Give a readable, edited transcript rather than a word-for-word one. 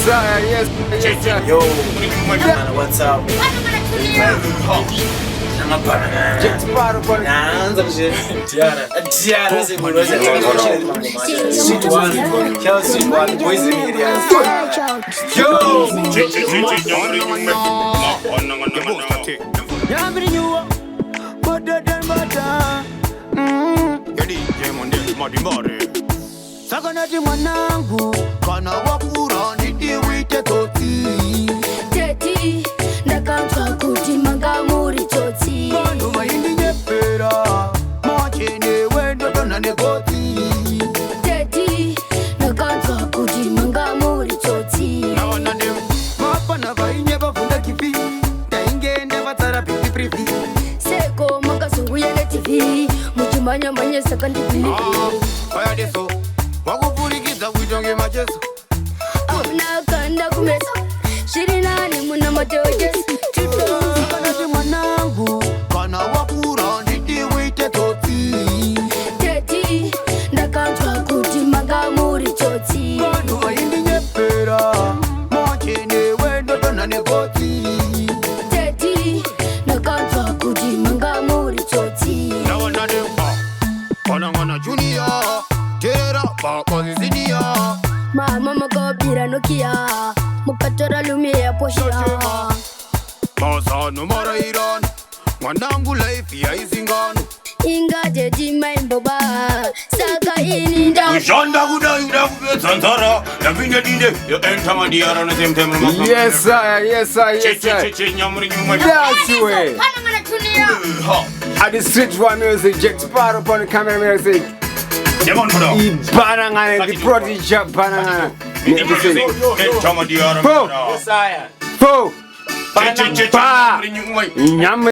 sir. Yes, sir. Yo, man, what's up? Just part of it. Tiara, Sweet one, Chelsea one, boys in areas. Yo, Sakanati mwanangu kana wakura ndiwite toti teti ndakanzwa kuti manga muri toti vanhu vaindi nyepera machene wendo dona negoti teti ndakanzwa kuti manga muri toti navanane vapana vainye vavhunda kipi taingende vatsara pipiprivi seko makazouya netv muchimhanyamhanye saka ndivili vayadeso wakupurikidza kuitwa ngemajeso amunakanda kumesa zviri nani muna mateojesu sakanati mwanangu kana wakura ndiwite toti teti ndakanzwa kuti manga muri toti vanhu vaindinyepera machene wendo dona negoti teti ndakanzwa kuti manga muri toti navanane kana junior tera bakonzinia mama makabira nokia mukatora lume ya poshia masano marairan mwanangu life yaizingano ingaje jimaimboba saka ini nda Ushanda kuda kubetsanzara yapinde dinde yo enter madiara na same time. Yes, sir. Yes, sir. Yes, sir. Nyamuri nyuma. That's the way. At the street one music, just part upon the camera music. Demon bro. Ibanangane, the prodigy Banangana. Enter madiara. Four. Four. Nyamuri nyuma. Nyam.